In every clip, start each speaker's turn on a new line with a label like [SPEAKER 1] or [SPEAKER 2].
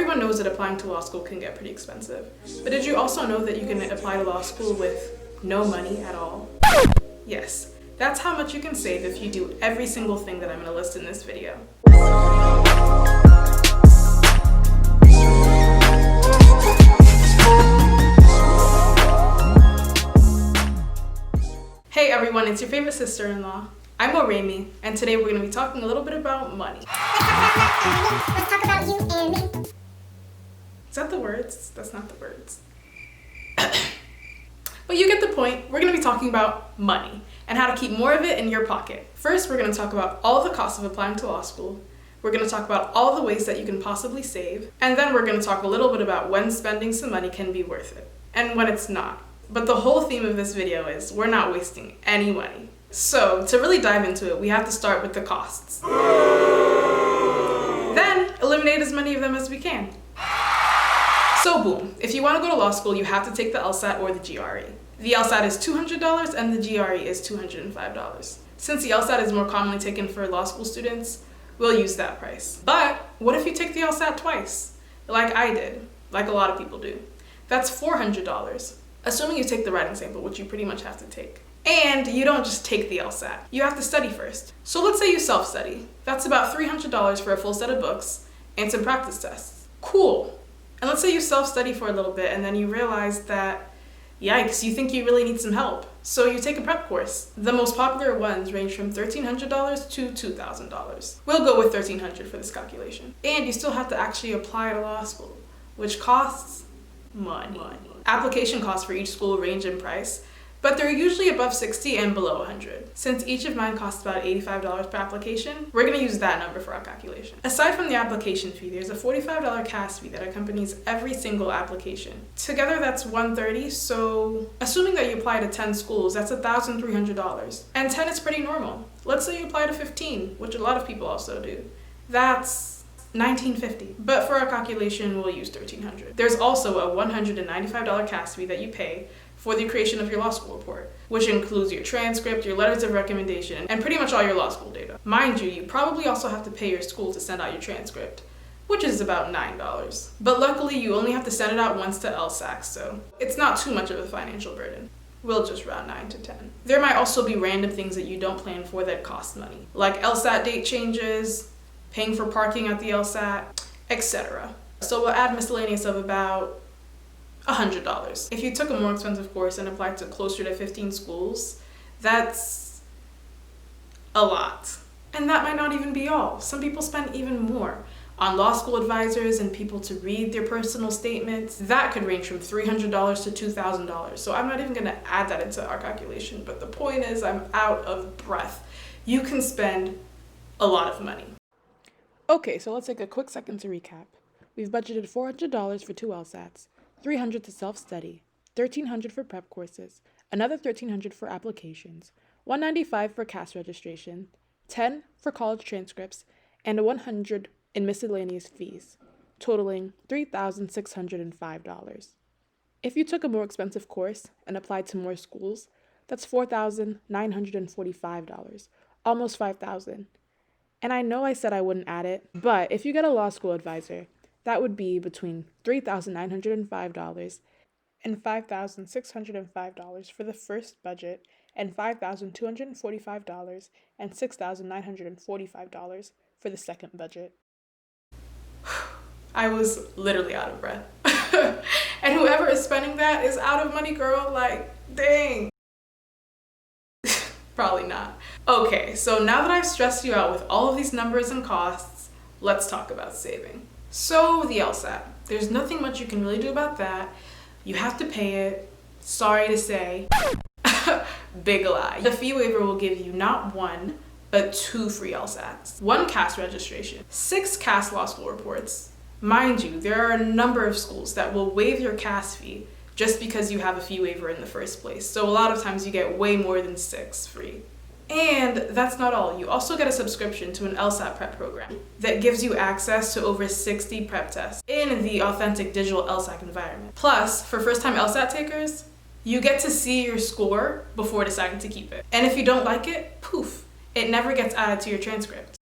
[SPEAKER 1] Everyone knows that applying to law school can get pretty expensive. But did you also know that you can apply to law school with no money at all? Yes, that's how much you can save if you do every single thing that I'm going to list in this video. Hey everyone, it's your favorite sister-in-law. I'm Oremi, and today we're going to be talking a little bit about money.
[SPEAKER 2] Let's talk about you and me.
[SPEAKER 1] Is that the words? That's not the words. But you get the point. We're going to be talking about money and how to keep more of it in your pocket. First, we're going to talk about all of the costs of applying to law school. We're going to talk about all of the ways that you can possibly save. And then we're going to talk a little bit about when spending some money can be worth it and when it's not. But the whole theme of this video is we're not wasting any money. So to really dive into it, we have to start with the costs. Then eliminate as many of them as we can. So boom, if you want to go to law school, you have to take the LSAT or the GRE. The LSAT is $200 and the GRE is $205. Since the LSAT is more commonly taken for law school students, we'll use that price. But what if you take the LSAT twice? Like I did, like a lot of people do. That's $400. Assuming you take the writing sample, which you pretty much have to take. And you don't just take the LSAT. You have to study first. So let's say you self-study. That's about $300 for a full set of books and some practice tests. Cool. And let's say you self-study for a little bit and then you realize that, yikes, you think you really need some help. So you take a prep course. The most popular ones range from $1,300 to $2,000. We'll go with $1,300 for this calculation. And you still have to actually apply to law school, which costs money. Application costs for each school range in price, but they're usually above $60 and below $100. Since each of mine costs about $85 per application, we're going to use that number for our calculation. Aside from the application fee, there's a $45 CAS fee that accompanies every single application. Together that's $130, so assuming that you apply to 10 schools, that's $1,300. And 10 is pretty normal. Let's say you apply to 15, which a lot of people also do. That's $1,950, but for our calculation, we'll use $1,300. There's also a $195 CAS fee that you pay for the creation of your law school report, which includes your transcript, your letters of recommendation, and pretty much all your law school data. Mind you, you probably also have to pay your school to send out your transcript, which is about $9. But luckily, you only have to send it out once to LSAC, so it's not too much of a financial burden. We'll just round 9 to 10. There might also be random things that you don't plan for that cost money, like LSAT date changes, paying for parking at the LSAT, etc. So we'll add miscellaneous of about $100. If you took a more expensive course and applied to closer to 15 schools, that's a lot. And that might not even be all. Some people spend even more on law school advisors and people to read their personal statements. That could range from $300 to $2,000. So I'm not even gonna add that into our calculation, but the point is I'm out of breath. You can spend a lot of money. Okay, so let's take a quick second to recap. We've budgeted $400 for 2 LSATs, $300 to self-study, $1,300 for prep courses, another $1,300 for applications, $195 for CAS registration, $10 for college transcripts, and $100 in miscellaneous fees, totaling $3,605. If you took a more expensive course and applied to more schools, that's $4,945, almost $5,000. And I know I said I wouldn't add it, but if you get a law school advisor, that would be between $3,905 and $5,605 for the first budget, and $5,245 and $6,945 for the second budget. I was literally out of breath. And whoever is spending that is out of money, girl. Like, dang. Probably not. Okay, so now that I've stressed you out with all of these numbers and costs, let's talk about saving. So the LSAT, there's nothing much you can really do about that. You have to pay it. Sorry to say. Big lie. The fee waiver will give you not 1, but 2 free LSATs. 1 CAS registration, 6 CAS law school reports. Mind you, there are a number of schools that will waive your CAS fee just because you have a fee waiver in the first place. So a lot of times you get way more than 6 free. And that's not all. You also get a subscription to an LSAT prep program that gives you access to over 60 prep tests in the authentic digital LSAC environment. Plus, for first-time LSAT takers, you get to see your score before deciding to keep it. And if you don't like it, poof, it never gets added to your transcript.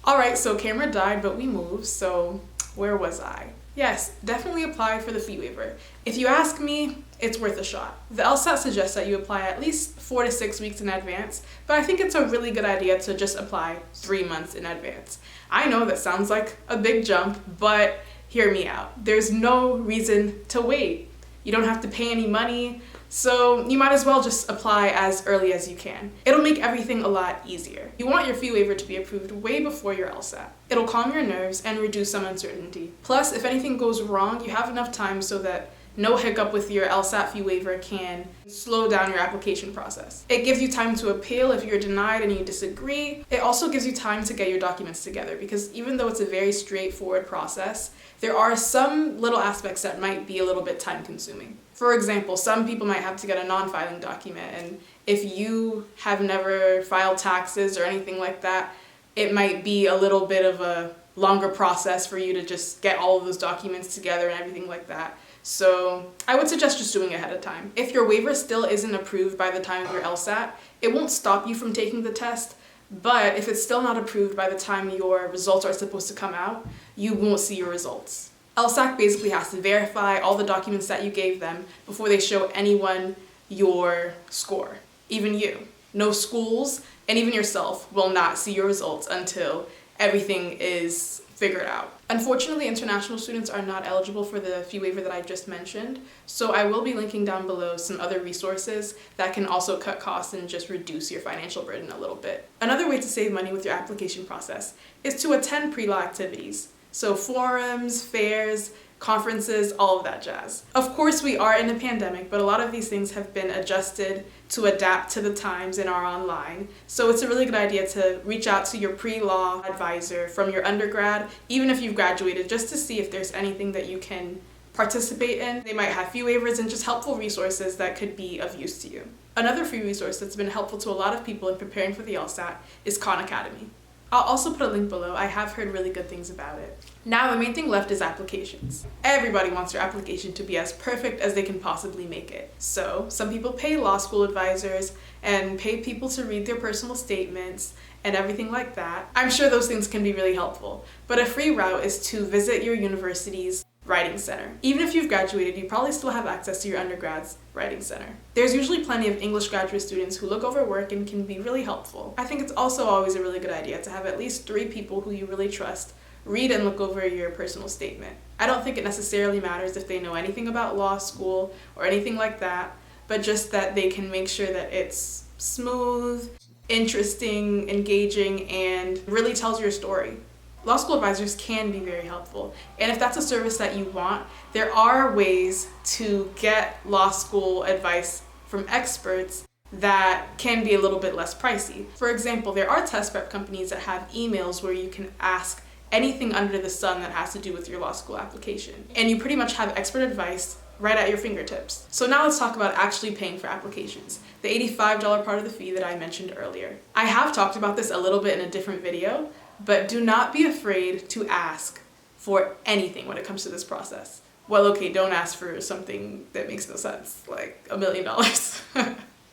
[SPEAKER 1] All right, so camera died, but we moved, so Where was I? Yes, definitely apply for the fee waiver. If you ask me, it's worth a shot. The LSAT suggests that you apply at least 4 to 6 weeks in advance, but I think it's a really good idea to just apply 3 months in advance. I know that sounds like a big jump, but hear me out. There's no reason to wait. You don't have to pay any money, so you might as well just apply as early as you can. It'll make everything a lot easier. You want your fee waiver to be approved way before your LSAT. It'll calm your nerves and reduce some uncertainty. Plus, if anything goes wrong, you have enough time so that no hiccup with your LSAT fee waiver can slow down your application process. It gives you time to appeal if you're denied and you disagree. It also gives you time to get your documents together, because even though it's a very straightforward process, there are some little aspects that might be a little bit time consuming. For example, some people might have to get a non-filing document, and if you have never filed taxes or anything like that, it might be a little bit of a longer process for you to just get all of those documents together and everything like that. So I would suggest just doing it ahead of time. If your waiver still isn't approved by the time of your LSAT, it won't stop you from taking the test, but if it's still not approved by the time your results are supposed to come out, you won't see your results. LSAC basically has to verify all the documents that you gave them before they show anyone your score, even you. No schools and even yourself will not see your results until everything is figured out. Unfortunately, international students are not eligible for the fee waiver that I just mentioned, so I will be linking down below some other resources that can also cut costs and just reduce your financial burden a little bit. Another way to save money with your application process is to attend pre-law activities. So forums, fairs, conferences, all of that jazz. Of course, we are in a pandemic, but a lot of these things have been adjusted to adapt to the times and are online. So it's a really good idea to reach out to your pre-law advisor from your undergrad, even if you've graduated, just to see if there's anything that you can participate in. They might have fee waivers and just helpful resources that could be of use to you. Another free resource that's been helpful to a lot of people in preparing for the LSAT is Khan Academy. I'll also put a link below. I have heard really good things about it. Now the main thing left is applications. Everybody wants their application to be as perfect as they can possibly make it. So some people pay law school advisors and pay people to read their personal statements and everything like that. I'm sure those things can be really helpful, but a free route is to visit your university's writing center. Even if you've graduated, you probably still have access to your undergrad's writing center. There's usually plenty of English graduate students who look over work and can be really helpful. I think it's also always a really good idea to have at least 3 people who you really trust read and look over your personal statement. I don't think it necessarily matters if they know anything about law school or anything like that, but just that they can make sure that it's smooth, interesting, engaging, and really tells your story. Law school advisors can be very helpful, and if that's a service that you want, there are ways to get law school advice from experts that can be a little bit less pricey. For example, there are test prep companies that have emails where you can ask anything under the sun that has to do with your law school application, and you pretty much have expert advice right at your fingertips. So now let's talk about actually paying for applications, the $85 part of the fee that I mentioned earlier. I have talked about this a little bit in a different video, but do not be afraid to ask for anything when it comes to this process. Well, okay, don't ask for something that makes no sense, like $1 million.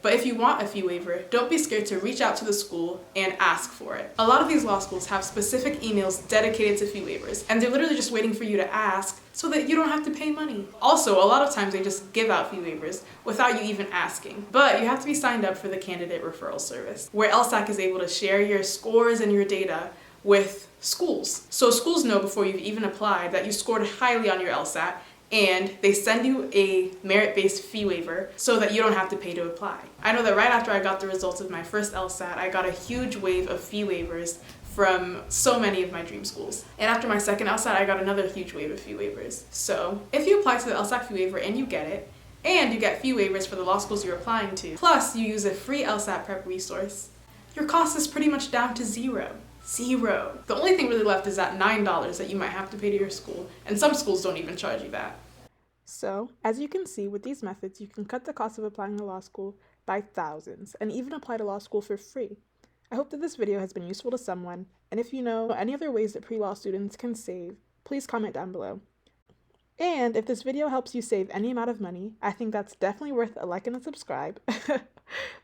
[SPEAKER 1] But if you want a fee waiver, don't be scared to reach out to the school and ask for it. A lot of these law schools have specific emails dedicated to fee waivers, and they're literally just waiting for you to ask so that you don't have to pay money. Also, a lot of times they just give out fee waivers without you even asking. But you have to be signed up for the candidate referral service, where LSAC is able to share your scores and your data with schools. So schools know before you've even applied that you scored highly on your LSAT, and they send you a merit-based fee waiver so that you don't have to pay to apply. I know that right after I got the results of my first LSAT, I got a huge wave of fee waivers from so many of my dream schools. And after my second LSAT, I got another huge wave of fee waivers. So if you apply to the LSAC fee waiver and you get it, and you get fee waivers for the law schools you're applying to, plus you use a free LSAT prep resource, your cost is pretty much down to zero. Zero. The only thing really left is that $9 that you might have to pay to your school, and some schools don't even charge you that. So, as you can see, with these methods, you can cut the cost of applying to law school by thousands, and even apply to law school for free. I hope that this video has been useful to someone, and if you know any other ways that pre-law students can save, please comment down below. And if this video helps you save any amount of money, I think that's definitely worth a like and a subscribe.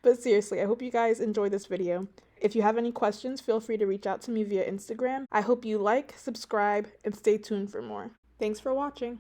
[SPEAKER 1] But seriously, I hope you guys enjoyed this video. If you have any questions, feel free to reach out to me via Instagram. I hope you like, subscribe, and stay tuned for more. Thanks for watching.